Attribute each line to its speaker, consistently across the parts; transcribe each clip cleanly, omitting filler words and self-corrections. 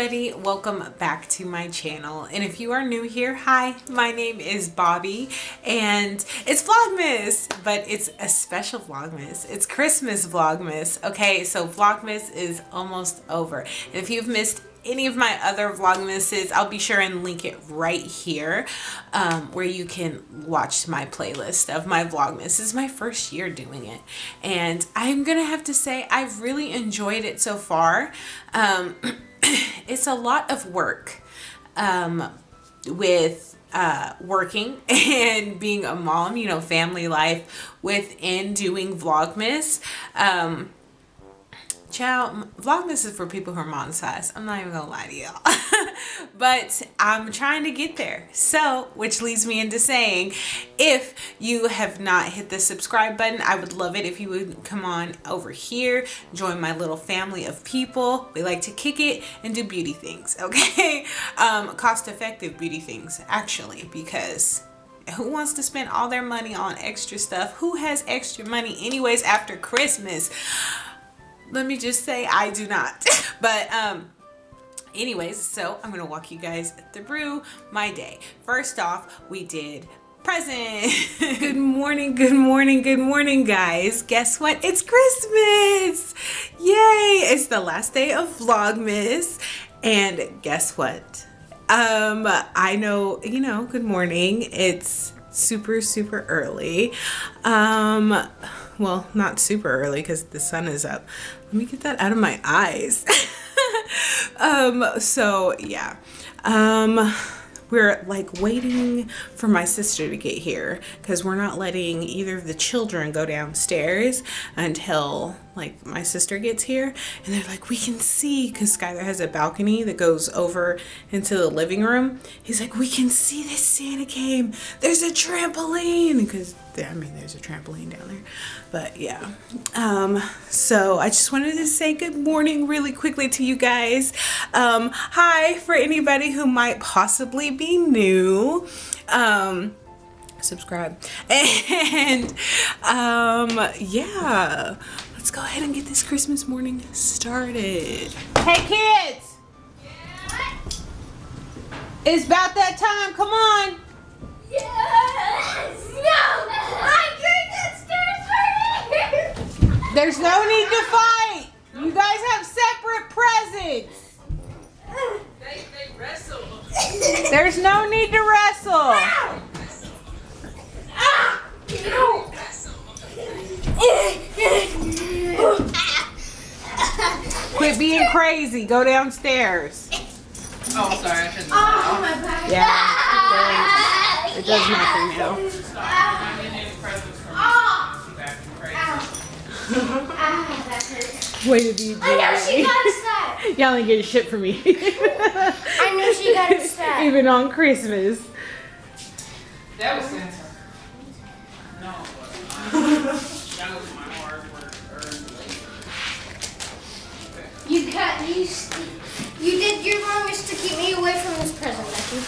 Speaker 1: everybody, welcome back to my channel. And if you are new here, hi, my name is Bobbi and it's Vlogmas, but it's a special Vlogmas. It's Christmas Vlogmas. Okay, so Vlogmas is almost over. If you've missed any of my other Vlogmases, I'll be sure and link it right here where you can watch my playlist of my Vlogmas. This is my first year doing it and I'm gonna have to say I've really enjoyed it so far. It's a lot of work with working and being a mom, you know, family life within doing Vlogmas. Child, Vlogmas is for people who are monetized. I'm not even gonna lie to y'all. But I'm trying to get there. So, which leads me into saying, if you have not hit the subscribe button, I would love it if you would come on over here, join my little family of people. We like to kick it and do beauty things, okay? Cost-effective beauty things, actually, because who wants to spend all their money on extra stuff? Who has extra money anyways after Christmas? Let me just say I do not. But anyways, so I'm gonna walk you guys through my day. First off, we did present. Good morning, good morning, good morning, guys. Guess what? It's Christmas. Yay! It's the last day of Vlogmas. And guess what? I know, you know, good morning. It's super early. Well, not super early because the sun is up. Let me get that out of my eyes. So yeah, we're like waiting for my sister to get here because we're not letting either of the children go downstairs until like my sister gets here. And they're like, we can see, because Skylar has a balcony that goes over into the living room. He's like, we can see this Santa came. There's a trampoline, because I mean there's a trampoline down there. But yeah, so I just wanted to say good morning really quickly to you guys. Hi, for anybody who might possibly be new. Subscribe. And yeah, let's go ahead and get this Christmas morning started. Hey kids!
Speaker 2: Yeah.
Speaker 1: It's about that time, come on!
Speaker 2: Yes! No! I'm going upstairs!
Speaker 1: There's no need to fight! You guys have separate presents!
Speaker 3: They wrestle.
Speaker 1: There's no need to wrestle! Quit being crazy. Go downstairs.
Speaker 3: Oh, I'm sorry. I shouldn't.
Speaker 2: Oh, my back.
Speaker 1: Yeah, it does nothing now.
Speaker 3: I'm getting any presents from you. Back crazy.
Speaker 1: Way to be
Speaker 2: I know she got a set.
Speaker 1: Y'all ain't getting shit from me.
Speaker 2: I knew she got a set.
Speaker 1: Even on Christmas.
Speaker 3: That was Santa. No, it wasn't. That was my hard work earned labor.
Speaker 2: You did your longest to keep me away from this present, Becky.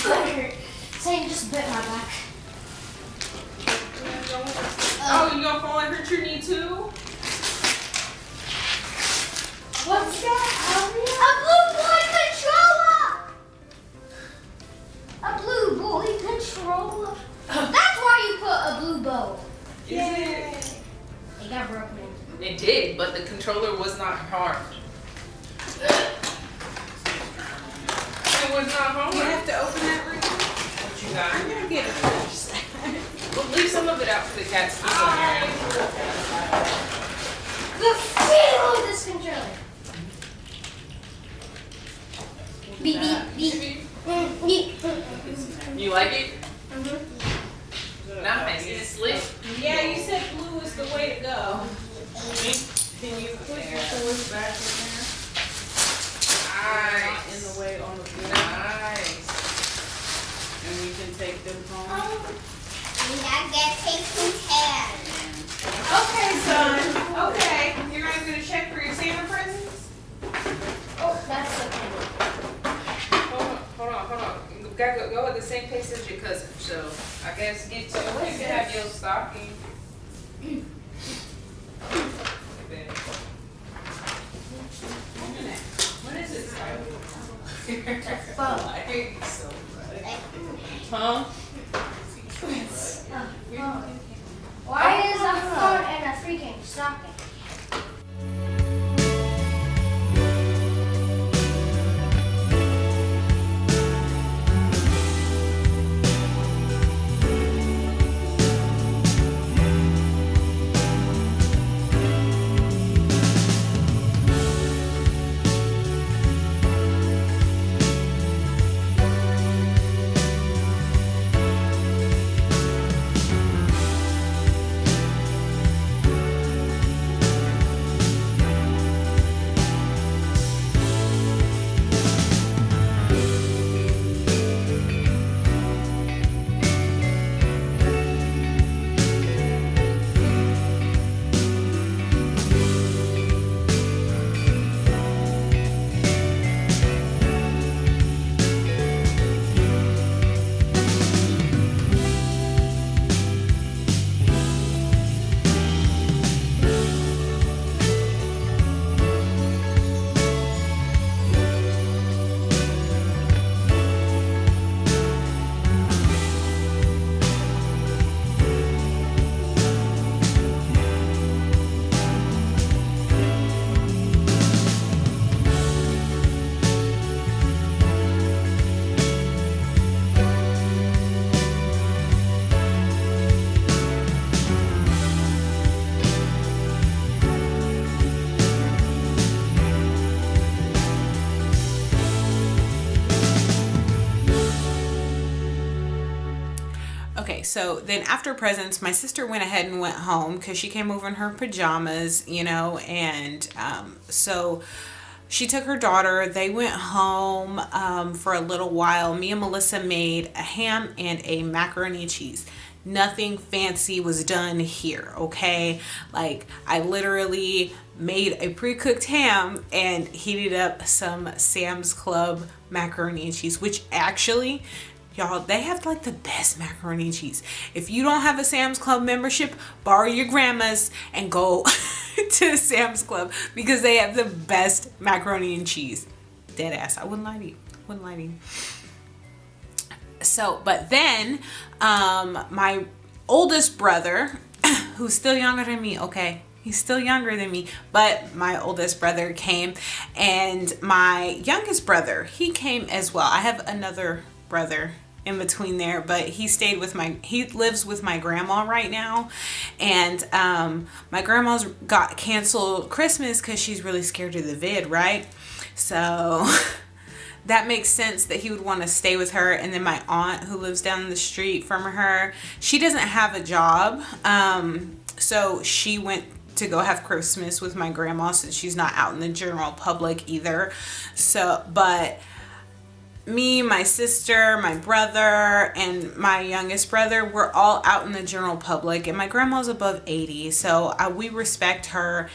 Speaker 2: That hurt. Satan just bit my back.
Speaker 3: Oh, you gonna fall and hurt your knee too?
Speaker 2: What's that? A blue boy controller. A blue boy controller. That's why you put a blue bow.
Speaker 3: Yay.
Speaker 2: It got broken.
Speaker 3: It did, but the controller was not harmed. It was not harmed.
Speaker 1: You have to open that room.
Speaker 3: What you got?
Speaker 1: I'm gonna get it first.
Speaker 3: Well, leave some of it out for the cats to eat on your
Speaker 2: The feel of this controller. Beep, beep, beep. Beep.
Speaker 3: You like it? Nice. Is it slick?
Speaker 1: Yeah, you said blue is the way to go. Can you put your toys back in there? Not in the way on the blue.
Speaker 3: Nice.
Speaker 1: And we can take them home. Okay, son. Okay. You're guys gonna check for your Santa presents?
Speaker 2: Oh, that's okay.
Speaker 3: Hold on. You gotta go at the same pace as your cousin. So I guess get to. You can have your stocking. What is it?
Speaker 2: Phone.
Speaker 3: Huh?
Speaker 2: Why is a phone in a freaking socket?
Speaker 1: Okay, so then after presents, my sister went ahead and went home because she came over in her pajamas, you know, and so she took her daughter. They went home for a little while. Me and Melissa made a ham and a macaroni and cheese. Nothing fancy was done here, okay? Like, I literally made a pre-cooked ham and heated up some Sam's Club macaroni and cheese, which actually, y'all, they have like the best macaroni and cheese. If you don't have a Sam's Club membership, borrow your grandma's and go to Sam's Club because they have the best macaroni and cheese. Dead ass. I wouldn't lie to you. Wouldn't lie to you. So, but then my oldest brother, who's still younger than me, okay? He's still younger than me, but my oldest brother came, and my youngest brother, he came as well. I have another brother in between there, but he lives with my grandma right now, and my grandma's got canceled Christmas because she's really scared of the vid, right? So that makes sense that he would want to stay with her. And then my aunt, who lives down the street from her, she doesn't have a job, so she went to go have Christmas with my grandma since she's not out in the general public either. So, but me, my sister, my brother, and my youngest brother, we're all out in the general public, and my grandma's above 80, so we respect her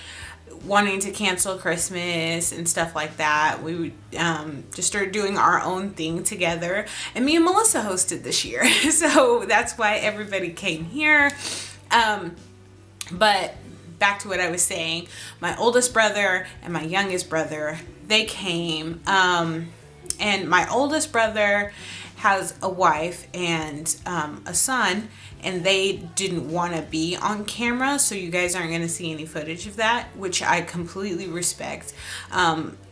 Speaker 1: wanting to cancel Christmas and stuff like that. We just started doing our own thing together, and me and Melissa hosted this year, so that's why everybody came here. But back to what I was saying, my oldest brother and my youngest brother, they came, and my oldest brother has a wife and a son, and they didn't want to be on camera, so you guys aren't going to see any footage of that, which I completely respect.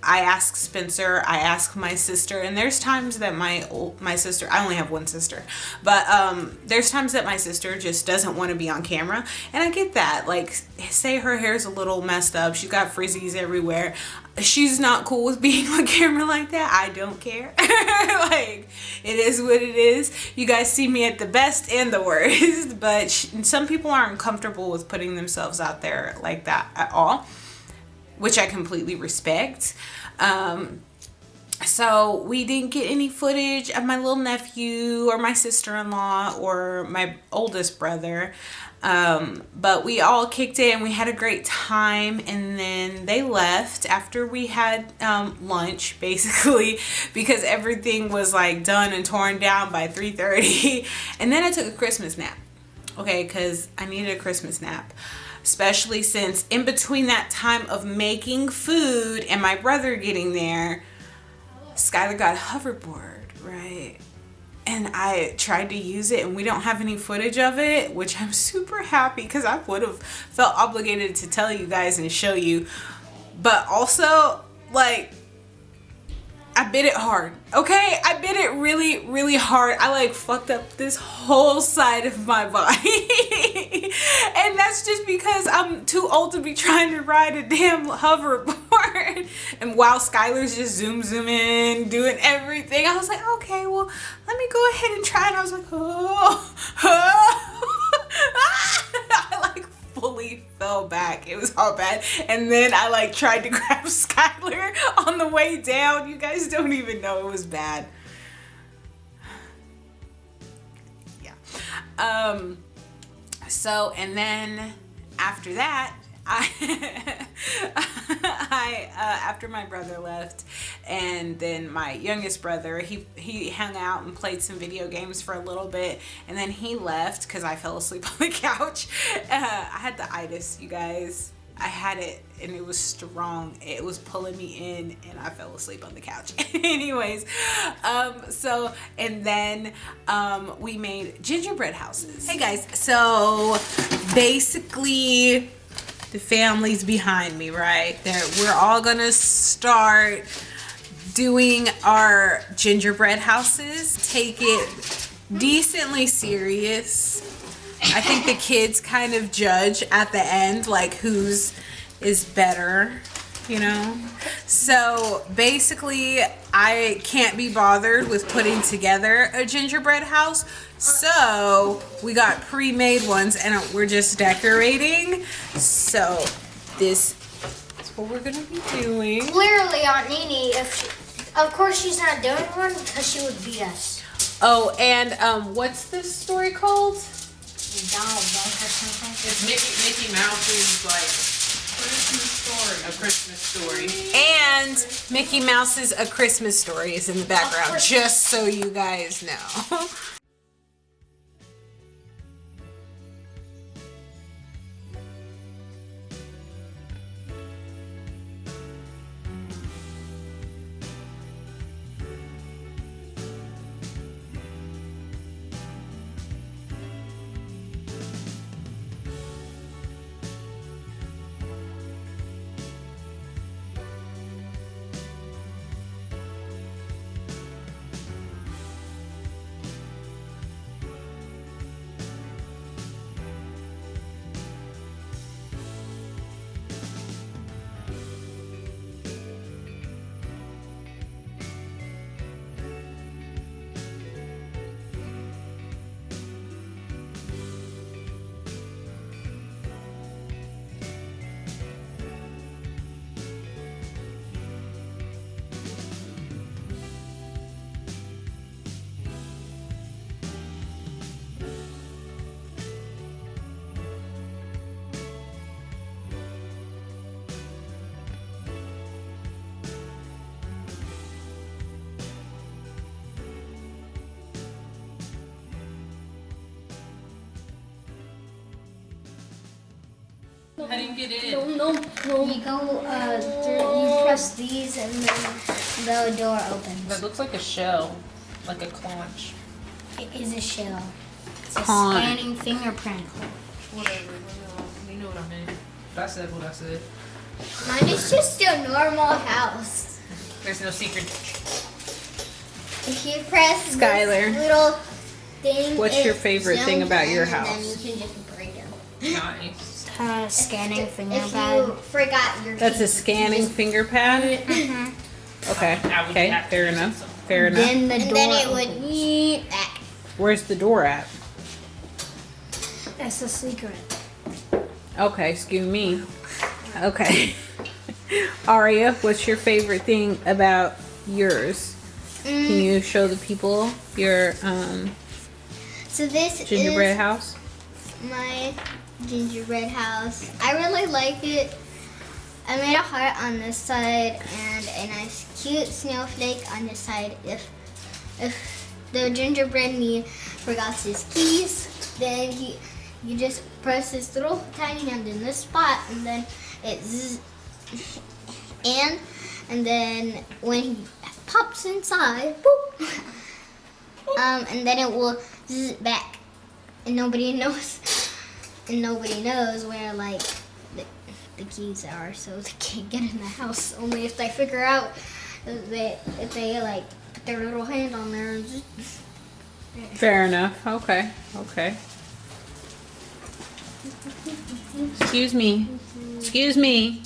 Speaker 1: I asked Spencer, I asked my sister, and there's times that my sister, I only have one sister, but there's times that my sister just doesn't want to be on camera, and I get that. Like, say her hair's a little messed up, she's got frizzies everywhere, she's not cool with being on camera like that. I don't care. Like, it is what it is. You guys see me at the best and the worst, but some people aren't comfortable with putting themselves out there like that at all, which I completely respect. So we didn't get any footage of my little nephew or my sister-in-law or my oldest brother. But we all kicked it and we had a great time, and then they left after we had lunch, basically, because everything was like done and torn down by 3:30. And then I took a Christmas nap. okay, because I needed a Christmas nap. Especially since in between that time of making food and my brother getting there, Skylar got a hoverboard, right? And I tried to use it and we don't have any footage of it, which I'm super happy because I would have felt obligated to tell you guys and show you. But also, like, I bit it hard, okay? I bit it really, really hard. I like fucked up this whole side of my body. And that's just because I'm too old to be trying to ride a damn hoverboard. And while Skylar's just zooming, doing everything, I was like, okay, well, let me go ahead and try. And I was like, oh. I like fully fell back. It was all bad. And then I like tried to grab Skylar on the way down. You guys don't even know it was bad. Yeah. So, and then after that, after my brother left, and then my youngest brother, he hung out and played some video games for a little bit, and then he left because I fell asleep on the couch. I had the itis, you guys. I had it and it was strong. It was pulling me in and I fell asleep on the couch. Anyways, so, and then we made gingerbread houses. Hey guys, so basically the family's behind me, right? We're all gonna start doing our gingerbread houses. Take it decently serious. I think the kids kind of judge at the end, like whose is better, you know? So basically, I can't be bothered with putting together a gingerbread house. So we got pre-made ones and we're just decorating. So this is what we're gonna be doing.
Speaker 2: Clearly, Aunt Nene, of course she's not doing one because she would beat us.
Speaker 1: Oh, and what's this story called?
Speaker 2: Donald Duck or something.
Speaker 3: It's Mickey Mouse's like Christmas story.
Speaker 1: And Mickey Mouse's A Christmas Story is in the background, just so you guys know.
Speaker 3: How do you get in?
Speaker 2: No. You go through, you press these and then the door opens.
Speaker 3: That looks like a shell, like a conch.
Speaker 2: It is a shell. It's a
Speaker 1: Conch.
Speaker 2: scanning fingerprint.
Speaker 3: Whatever. You know what I meant. I said what I said.
Speaker 2: Mine is just a normal house.
Speaker 3: There's no secret.
Speaker 2: If you press
Speaker 1: Skylar,
Speaker 2: this little thing,
Speaker 1: what's your
Speaker 2: it
Speaker 1: favorite thing
Speaker 2: zooms
Speaker 1: about your
Speaker 2: in, and
Speaker 1: house?
Speaker 2: then you can just break it.
Speaker 3: Nice.
Speaker 2: Scanning fingerpad. If you forgot your
Speaker 1: That's a
Speaker 2: keys,
Speaker 1: scanning finger pad? Okay, okay, fair enough. Fair enough.
Speaker 2: then the door. And then it would eat that.
Speaker 1: Where's the door at?
Speaker 2: That's a secret.
Speaker 1: Okay, excuse me. Okay. Aria, what's your favorite thing about yours? Can you show the people your
Speaker 2: So this
Speaker 1: gingerbread
Speaker 2: is
Speaker 1: house?
Speaker 2: my gingerbread house. I really like it. I made a heart on this side and a nice cute snowflake on this side. If the gingerbread me forgot his keys, then You just press this little tiny hand in this spot, and then it zzz, and then when he pops inside, boop, and then it will zzz back, and nobody knows where like the keys are, so they can't get in the house. Only if they figure out if they like put their little hand on there. And zzz.
Speaker 1: Fair enough. Okay. Okay. Excuse me. Excuse me.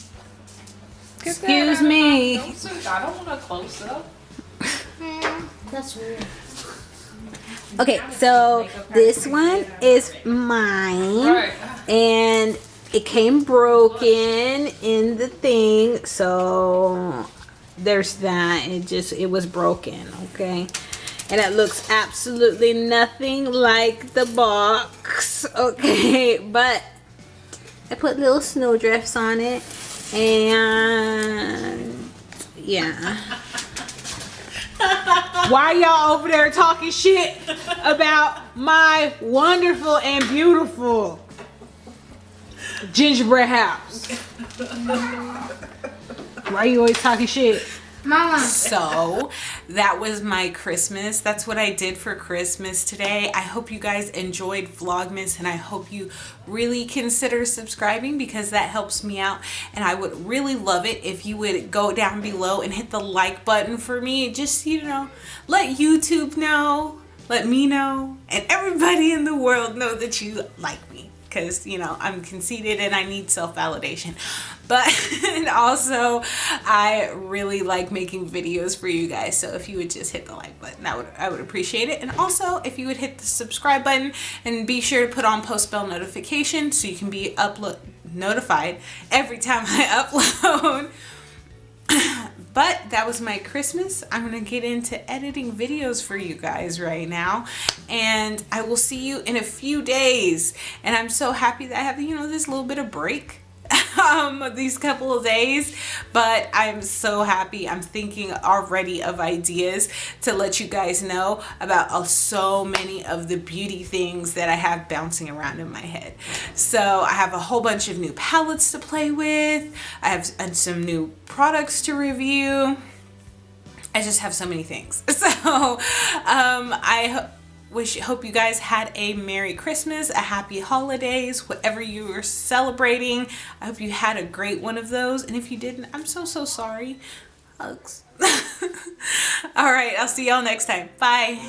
Speaker 1: Excuse me.
Speaker 3: I don't want to close up.
Speaker 2: That's weird.
Speaker 1: Okay, so this one is mine, and it came broken in the thing, so there's that. It was broken, okay? And it looks absolutely nothing like the box, okay? But I put little snowdrifts on it, and yeah. Why y'all over there talking shit about my wonderful and beautiful gingerbread house? Why you always talking shit?
Speaker 2: Mama.
Speaker 1: So that was my Christmas. That's what I did for Christmas today. I hope you guys enjoyed Vlogmas, and I hope you really consider subscribing because that helps me out. And I would really love it if you would go down below and hit the like button for me. Just, you know, let YouTube know, let me know, and everybody in the world know that you like me. Because, you know, I'm conceited and I need self-validation. But and also, I really like making videos for you guys. So if you would just hit the like button, I would appreciate it. And also, if you would hit the subscribe button and be sure to put on post bell notification so you can be notified every time I upload. But that was my Christmas. I'm gonna get into editing videos for you guys right now, and I will see you in a few days. And I'm so happy that I have, you know, this little bit of break these couple of days, but I'm so happy. I'm thinking already of ideas to let you guys know about so many of the beauty things that I have bouncing around in my head. So I have a whole bunch of new palettes to play with. I have some new products to review. I just have so many things. So I hope you guys had a Merry Christmas, a Happy Holidays, whatever you were celebrating. I hope you had a great one of those. And if you didn't, I'm so sorry. Hugs. All right, I'll see y'all next time. Bye.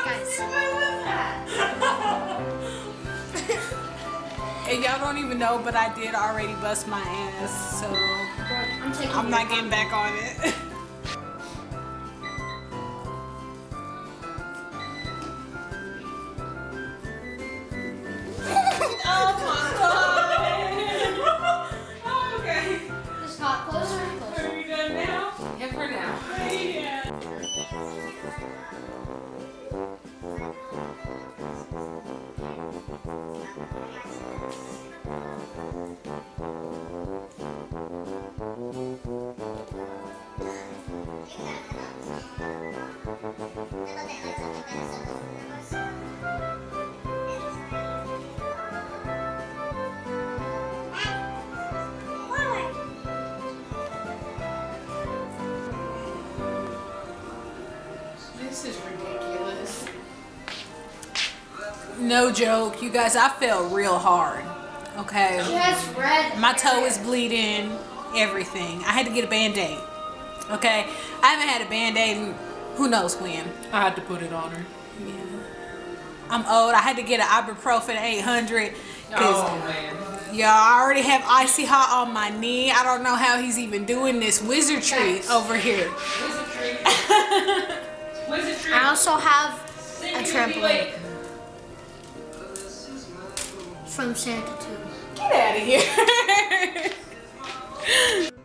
Speaker 2: Guys.
Speaker 1: And y'all don't even know, but I did already bust my ass, so I'm not getting back on it. Oh my god! Okay.
Speaker 2: Just got closer.
Speaker 1: Are we done now?
Speaker 3: Yeah, for now.
Speaker 1: Yeah.
Speaker 3: This is ridiculous.
Speaker 1: No joke, you guys, I fell real hard. Okay.
Speaker 2: She has red.
Speaker 1: My toe is bleeding, everything. I had to get a band-aid. Okay? I haven't had a band-aid in who knows when.
Speaker 3: I had to put it on her.
Speaker 1: Yeah. I'm old. I had to get an ibuprofen 800.
Speaker 3: Oh, man.
Speaker 1: Y'all, I already have Icy Hot on my knee. I don't know how he's even doing this wizardry over here.
Speaker 3: Wizardry.
Speaker 2: I also have a trampoline from Santa too.
Speaker 1: Get out of here.